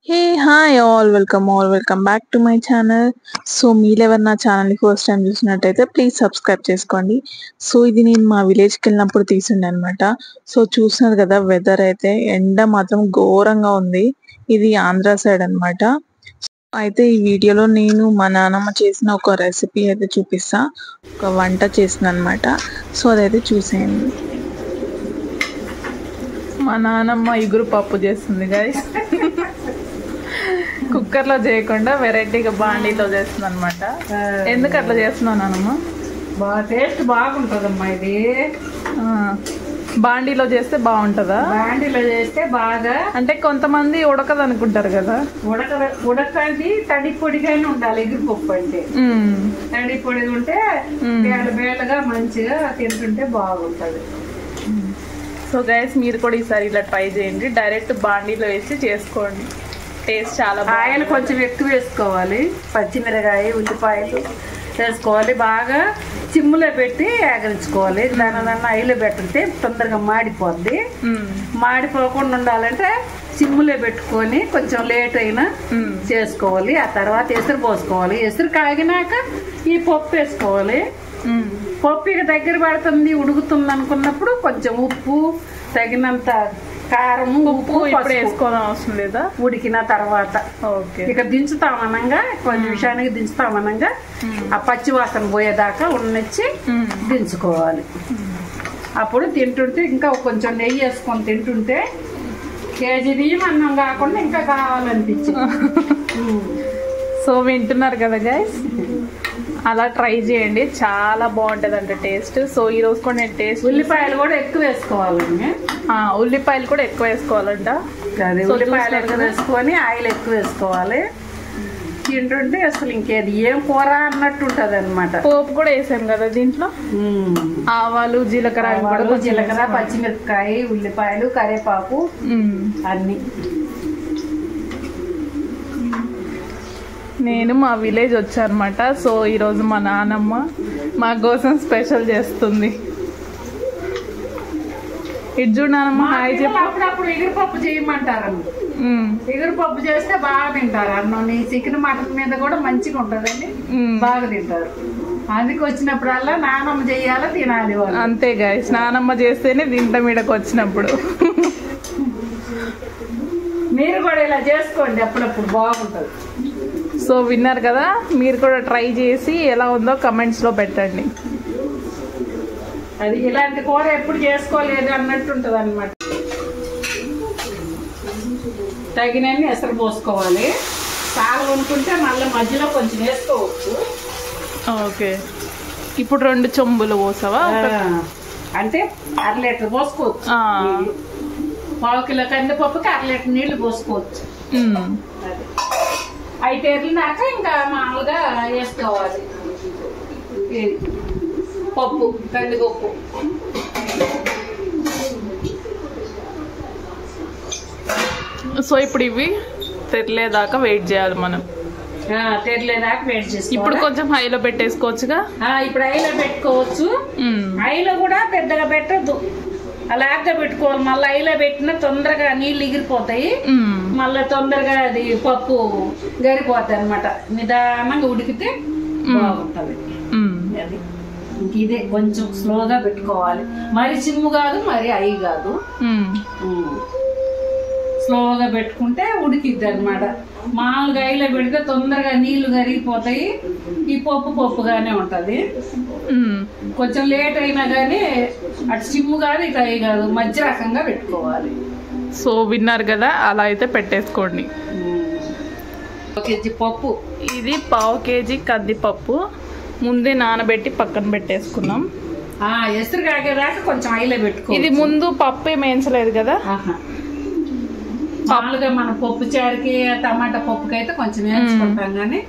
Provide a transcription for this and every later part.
Hey, hi welcome back to my channel. So మీరెవరు నా ఛానల్ని ఫస్ట్ టైం చూసినట్టయితే ప్లీజ్ సబ్స్క్రైబ్ చేసుకోండి. సో ఇది నేను మా విలేజ్కి వెళ్ళినప్పుడు తీసిండే అనమాట. సో చూస్తున్నారు కదా, వెదర్ అయితే ఎండ మాత్రం ఘోరంగా ఉంది. ఇది ఆంధ్ర సైడ్ అనమాట. అయితే ఈ వీడియోలో నేను మా నాన్నమ్మ చేసిన ఒక రెసిపీ అయితే చూపిస్తా, ఒక వంట చేసిన అనమాట. సో అదైతే చూసేయండి. మా నాన్నమ్మ ఇగురు పప్పు చేస్తుంది గైస్. కుక్కర్లో చేయకుండా వెరైటీగా బాండీలో చేస్తుంది అనమాట. ఎందుకు అట్లా చేస్తున్నాను నాన్నమ్మ? బాగా టేస్ట్ బాగుంటుందమ్మా. ఇది బాండీలో చేస్తే బాగుంటుందా? బాండీలో చేస్తే బాగా, అంటే కొంతమంది ఉడకదు అనుకుంటారు కదా. ఉడకండి తడి పొడిగానే ఉండాలి. ఎగురుపప్పు అంటే తడి పొడిగా ఉంటే బేలగా మంచిగా తింటుంటే బాగుంటది. సో గైస్ మీరు కూడా ఈసారి ఇలా ట్రై చేయండి. డైరెక్ట్ బాండీలో వేసి చేసుకోండి, టేస్ట్ చాలా బాగా. ఆయిల్ కొంచెం ఎక్కువ వేసుకోవాలి. పచ్చిమిరకాయ ఉల్లిపాయలు వేసుకోవాలి. బాగా చిమ్ములో పెట్టి ఆగరించుకోవాలి. దాని ఆయిల్ పెట్టితే తొందరగా మాడిపోద్ది. మాడిపోకుండా ఉండాలంటే చిమ్ములో పెట్టుకొని కొంచెం లేట్ అయినా చేసుకోవాలి. ఆ తర్వాత ఎసురు పోసుకోవాలి. ఎసురు కాగినాక ఈ పప్పు వేసుకోవాలి. పప్పు ఇక దగ్గర పడుతుంది, ఉడుకుతుంది అనుకున్నప్పుడు కొంచెం ఉప్పు, తగినంత కారం, ఉప్పు ఇప్పుడు వేసుకోవడం అవసరం లేదా? ఉడికిన తర్వాత ఇక దించుతామనంగా, కొన్ని నిమిషానికి దించుతామనంగా ఆ పచ్చి వాసన పోయేదాకా ఉన్నచ్చి దించుకోవాలి. అప్పుడు తింటుంటే ఇంకా కొంచెం నెయ్యి వేసుకొని తింటుంటే కేజీ బియ్యం అన్నం కాకుండా ఇంకా కావాలనిపించి. సో వింటున్నారు కదా గైస్, అలా ట్రై చేయండి, చాలా బాగుంటది అంట టేస్ట్. సో ఈ రోజు కూడా నేను టేస్ట్ ఉల్లిపాయలు కూడా ఎక్కువ వేసుకోవాలండి. ఉల్లిపాయలు కూడా ఎక్కువ వేసుకోవాలంట. ఉల్లిపాయలు ఎక్కువ వేసుకొని ఆయిల్ ఎక్కువ వేసుకోవాలి. తింటుంటే అసలు ఇంకేది ఏం కూర అన్నట్టు ఉంటది అనమాట. పోపు కూడా వేసాం కదా దీంట్లో, ఆవాలు జీలకర్ర పచ్చిమిరపకాయ ఉల్లిపాయలు కరివేపాకు అన్ని. నేను మా విలేజ్ వచ్చానమాట. సో ఈరోజు మా నాన్నమ్మ మా కోసం స్పెషల్ చేస్తుంది. ఇటు చూడు నాన్నమ్మ, హాయ్ చెప్పు. అప్పుడప్పుడు ఎగురుపప్పు చేయమంటారు. ఎగురుపప్పు చేస్తే బాగా తింటారు. అన్నం చికెన్ మటన్ మీద కూడా మంచిగా ఉంటదండి, బాగా తింటారు. అందుకు వచ్చినప్పుడల్లా నానమ్మ చెయ్యాలా తినాలి వాళ్ళు. అంతే గైస్, నానమ్మ చేస్తేనే తింటాం ఈడకు వచ్చినప్పుడు. మీరు కూడా ఇలా చేసుకోండి, అప్పుడప్పుడు బాగుంటది. సో విన్నారు కదా, మీరు కూడా ట్రై చేసి ఎలా ఉందో కమెంట్స్ లో పెట్టండి. అది ఇలాంటి కూర ఎప్పుడు చేసుకోలేదు అన్నట్టు ఉంటది అనమాట. తగినన్ని ఎసరు పోసుకోవాలి. చాలా అనుకుంటే మళ్ళీ మధ్యలో కొంచెం వేసుకోవచ్చు. ఓకే, ఇప్పుడు 2 చెంబులు పోసావా? అంటే 1/2 లీటర్ పోసుకోవచ్చు. 1/2 కిలో కందిపప్పుకి 1/2 లీటర్ నీళ్లు పోసుకోవచ్చు. అయితే ఎర్లినాక ఇంకా మామూలుగా వేసుకోవాలి పప్పు, కందిపప్పు. సో ఇప్పుడు ఇవి తెరలేదాకా వెయిట్ చేయాలి మనం. తెరలేదాకా వెయిట్ చేసి ఇప్పుడు కొంచెం హైలో పెట్టేసుకోవచ్చుగా. ఇప్పుడు హైలో పెట్టుకోవచ్చు. హైలో కూడా పెద్దగా పెట్టద్దు, అలాగే పెట్టుకోవాలి. మళ్ళీ హైలో పెట్టినా తొందరగా నీళ్ళు ఎగిరిపోతాయి, మళ్ళీ తొందరగా అది పప్పు గరిపోతాయి అనమాట. నిదానంగా ఉడికితే బాగుంటది. అది ఇదే కొంచెం స్లోగా పెట్టుకోవాలి. మరి చిమ్ము కాదు, మరి హై కాదు, స్లోగా పెట్టుకుంటే ఉడికిద్ది అనమాట. మామూలుగా హైలో పెడితే తొందరగా నీళ్లు కరిగిపోతాయి, ఈ పప్పుగానే ఉంటది. కొంచెం లేట్ అయినా కానీ అటు చిమ్ము కాదు, ఇటు హై కాదు, మధ్య రకంగా పెట్టుకోవాలి. సో విన్నారు కదా, అలా అయితే పెట్టేసుకోండి. 1 కేజీ పప్పు, ఇది 1/2 కేజీ కందిపప్పు ముందే నానబెట్టి పక్కన పెట్టేసుకున్నాం. ఎసురు కాగేదాకా కొంచెం హైలో పెట్టుకో. ఇది ముందు పప్పు ఏం వేయించలేదు కదా. మామూలుగా మన పప్పు చారుకి టమాటా పప్పుకి అయితే కొంచెం వేయించుకుంటాం, కానీ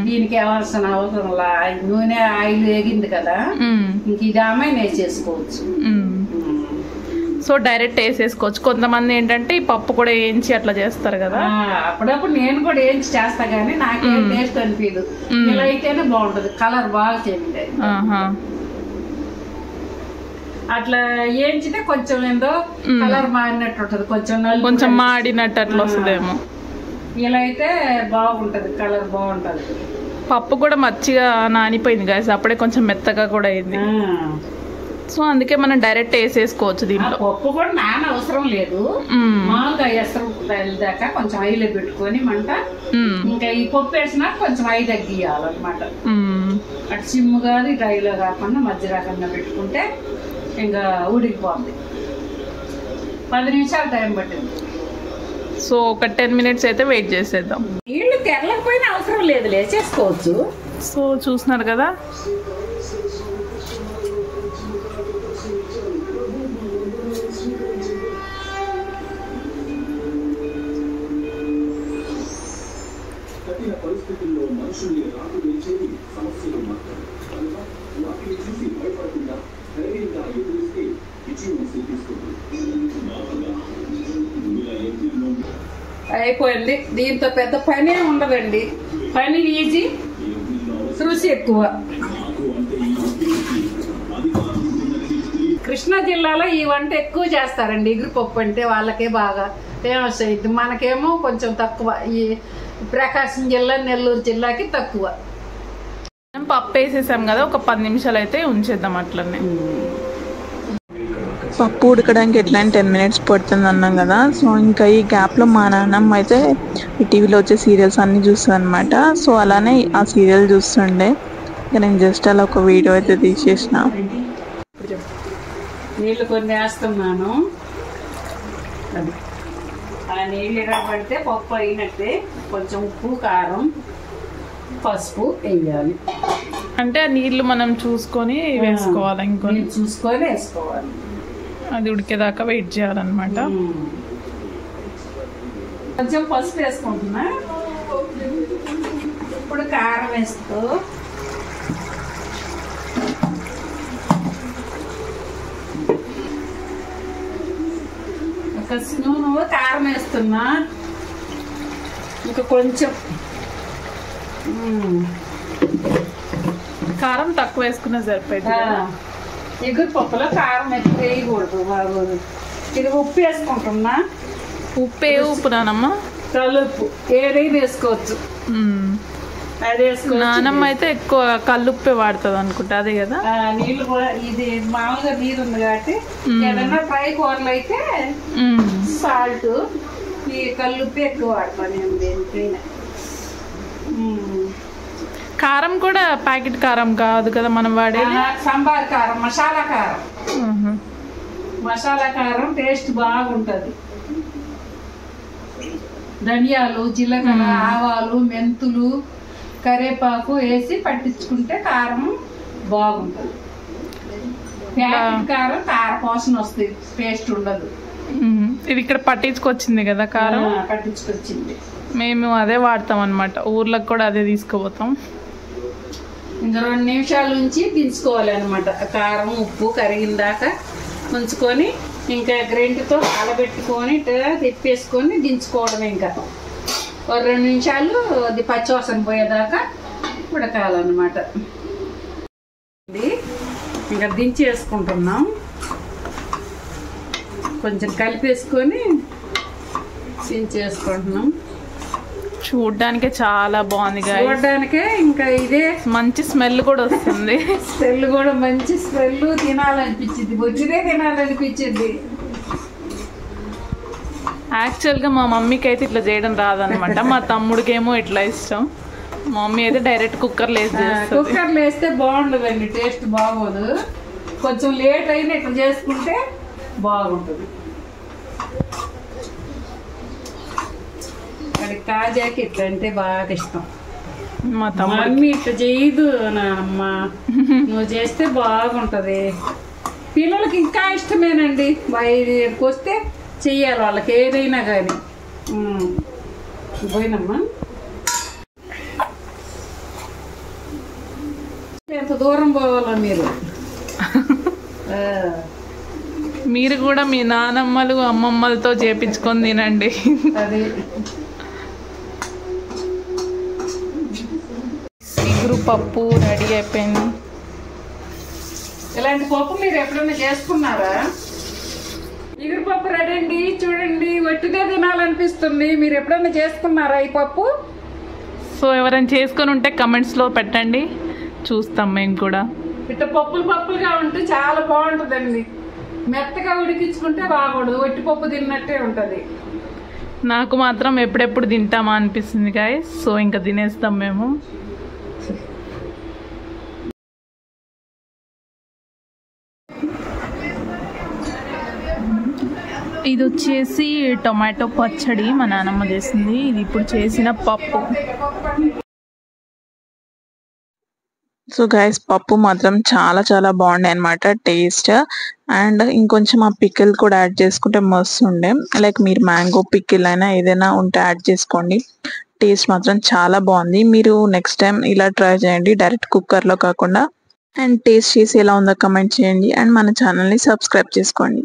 దీనికి కావాల్సిన అవసరం నూనె ఆయిల్ వేగింది కదా, ఇంక ఇది అమ్మాయి వేసేసుకోవచ్చు. సో డైరెక్ట్ వేసేసుకోవచ్చు. కొంతమంది ఏంటంటే ఈ పప్పు కూడా వేయించి అట్లా చేస్తారు కదా. అప్పుడప్పుడు నేను కూడా వేయించి చేస్తా, కానీ నాకేం టేస్ట్ అనిపించదు. ఇలా అయితేనే బాగుంటది, కలర్ బాగా చేయండి. అట్లా ఏంచితే కొంచెం ఏందో కలర్ మారినట్టు ఉంటది, కొంచెం కొంచెం మాడినట్టు అట్లా వస్తుందేమో. ఇలా అయితే బాగుంటుంది, కలర్ బాగుంటుంది. పప్పు కూడా మంచిగా నానిపోయింది గాయస్, అప్పుడే కొంచెం మెత్తగా కూడా అయింది. సో అందుకే మనం డైరెక్ట్ వేసేసుకోవచ్చు దీంట్లో. పప్పు కూడా నాన అవసరం లేదు, మామూలుగా ఎసరు దాకా కొంచెం ఐలో పెట్టుకొని మంట, ఇంకా ఈ పప్పు వేసినాక కొంచెం ఐ తగ్గియాలన్నమాట. అటు సిమ్ కాదు ఇటు ఐలో కాకుండా మధ్య రకంగా పెట్టుకుంటే ఇంకా ఉడికిపోతుంది. 10 నిమిషాలు టైం పట్టింది. సో ఒక 10 minutes అయితే వెయిట్ చేసేద్దాం. నీళ్లు తెరలకపోయినా అవసరం లేదు, లేచేసుకోవచ్చు. సో చూస్తున్నారు కదా, పరిస్థితుల్లో మనుషుల్ని రాకుదేచేది సమస్యలు మాత్రమే. వాటిని చూసి భయపడకుండా ధైర్యంగా ఎదురిస్తే విజయం సిద్ధిస్తుంది. అయిపోయింది. దీంతో పెద్ద పని ఉండదండి, పని ఈజీ, రుచి ఎక్కువ. కృష్ణా జిల్లాలో ఈ వంట ఎక్కువ చేస్తారండి. ఎగురుపప్పు అంటే వాళ్ళకే బాగా ఫేమస్ అయింది, మనకేమో కొంచెం తక్కువ. ఈ ప్రకాశం జిల్లా, నెల్లూరు జిల్లాకి తక్కువ. మనం పప్పు వేసేసాం కదా, ఒక 10 నిమిషాలు అయితే ఉంచేద్దాం అట్లనే. పప్పు ఉడకడానికి ఎట్లా 10 minutes పడుతుంది అన్నాం కదా. సో ఇంకా ఈ గ్యాప్లో మా నాన్నమ్మ అయితే ఈ టీవీలో వచ్చే సీరియల్స్ అన్నీ చూస్తుంది అనమాట. సో అలానే ఆ సీరియల్ చూస్తుండే, ఇంకా నేను జస్ట్ అలా ఒక వీడియో అయితే తీసేసిన. నీళ్ళు కొన్ని వేస్తున్నాను, అది ఆ నీళ్ళు పడితే పప్పు అయినట్టే. కొంచెం ఉప్పు, కారం, పసుపు వేయాలి. అంటే ఆ నీళ్లు మనం చూసుకొని వేసుకోవాలి, ఇంకొని చూసుకొని వేసుకోవాలి. అది ఉడికేదాకా వెయిట్ చేయాలన్నమాట. కొంచెం పసుపు వేసుకుంటున్నా, ఇప్పుడు కారం వేస్తూ ఒక స్పూను కారం వేస్తున్నా, ఇంకా కొంచెం కారం తక్కువ వేసుకున్నా సరిపోయింది. ఎగురు పప్పులో కారం ఎక్కువ వేయకూడదు, బాగోదు. ఇది ఉప్పు వేసుకుంటున్నా. ఉప్పు ఏ ఉప్పు నానమ్మ? కల్లుప్పు ఏదైనా వేసుకోవచ్చు. అది వేసుకోవచ్చు. నానమ్మ అయితే ఎక్కువ కల్లుప్పే వాడుతుంది అనుకుంటా, అదే కదా. నీళ్ళు కూడా ఇది మామూలుగా నీరు ఉంది కాబట్టి ఏదన్నా ఫ్రై కూరలు అయితే సాల్ట్, ఈ కల్లుప్పు ఎక్కువ వాడతాను నేను దేనికైనా. కారం కూడా ప్యాకెట్ కారం కాదు కదా మనం వాడేది, సాంబార్ కారం, మసాలా కారం. మసాలా కారం టేస్ట్ బాగుంటుంది. ధనియాలు, జీలకర్ర, ఆవాలు, మెంతులు, కరివేపాకు వేసి పట్టించుకుంటే కారం బాగుంటుంది. ప్యాకెట్ కారం కారపోసన వస్తుంది, టేస్ట్ ఉండదు. ఇది ఇక్కడ పట్టించుకొచ్చింది కదా కారం, పట్టించుకొచ్చింది. మేము అదే వాడతాం అన్నమాట, ఊర్లకు కూడా అదే తీసుకుపోతాం. ఇంకా 2 నిమిషాల నుంచి దించుకోవాలి అనమాట. కారం ఉప్పు కరిగిందాక ఉంచుకొని ఇంకా గ్రైండ్తో కలబెట్టుకొని తిప్పేసుకొని దించుకోవడమే. ఇంకా 2 నిమిషాలు అది పచ్చివాసన పోయేదాకా ఉడకాలన్నమాట. ఇంకా దించేసుకుంటున్నాం, కొంచెం కలిపేసుకొని దించేసుకుంటున్నాం. చూడ్డానికే చాలా బాగుంది, చూడడానికే ఇంకా ఇదే మంచి స్మెల్ కూడా వస్తుంది. స్మెల్ కూడా మంచి స్మెల్, తినాలనిపించింది, బొచ్చిదే తినాలనిపించింది. యాక్చువల్గా మా మమ్మీకి అయితే ఇట్లా చేయడం రాదనమాట, మా తమ్ముడికేమో ఇట్లా ఇష్టం. మా మమ్మీ అయితే డైరెక్ట్ కుక్కర్లో వేసి చేస్తుంది. కుక్కర్లో వేస్తే బాగుండదండి, టేస్ట్ బాగోదు. కొంచెం లేట్ అయినా ఇట్లా చేసుకుంటే బాగుంటుంది. అది కాజాకి ఇట్లా అంటే బాగా ఇష్టం. మా తమ్ముడు మమ్మీ ఇట్లా చేయదు నాన్నమ్మ, నువ్వు చేస్తే బాగుంటది. పిల్లలకి ఇంకా ఇష్టమేనండి, బయటకు వస్తే చెయ్యాలి వాళ్ళకి ఏదైనా కానీ. పోయినమ్మా, ఎంత దూరం పోవాలో మీరు. మీరు కూడా మీ నానమ్మలు అమ్మమ్మలతో చేపించుకొని తినండి. అది ఇగురు పప్పు రెడీ అయిపోయింది. ఇలాంటి పప్పు మీరు ఎప్పుడైనా చేసుకున్నారా? ఇగురు పప్పు రెడీ అండి. చూడండి, వట్టిదే తినాలనిపిస్తుంది. మీరు ఎప్పుడైనా చేసుకున్నారా ఈ పప్పు? సో ఎవరైనా చేసుకొని ఉంటే కమెంట్స్లో పెట్టండి, చూస్తాం మేము కూడా. ఇట్లా పప్పులుగా ఉంటే చాలా బాగుంటుందండి. మెత్తగా ఉడికించుకుంటే బాగూడదు, వట్టి పప్పు తిన్నట్టే ఉంటుంది. నాకు మాత్రం ఎప్పుడెప్పుడు తింటామా అనిపిస్తుంది గాయస్. సో ఇంకా తినేస్తాం మేము. ఇది వచ్చేసి టొమాటో పచ్చడి మా నాన్నమ్మ చేసింది. ఇది ఇప్పుడు చేసిన పప్పు. సో గైస్, పప్పు మాత్రం చాలా చాలా బాగుండే అనమాట టేస్ట్. అండ్ ఇంకొంచెం ఆ పికిల్ కూడా యాడ్ చేసుకుంటే మస్తు ఉండే. లైక్ మీరు మ్యాంగో పికిల్ అయినా ఏదైనా ఉంటే యాడ్ చేసుకోండి. టేస్ట్ మాత్రం చాలా బాగుంది. మీరు నెక్స్ట్ టైం ఇలా ట్రై చేయండి, డైరెక్ట్ కుక్కర్లో కాకుండా. అండ్ టేస్ట్ చేసి ఎలా ఉందో కమెంట్ చేయండి. అండ్ మన ఛానల్ని సబ్స్క్రైబ్ చేసుకోండి.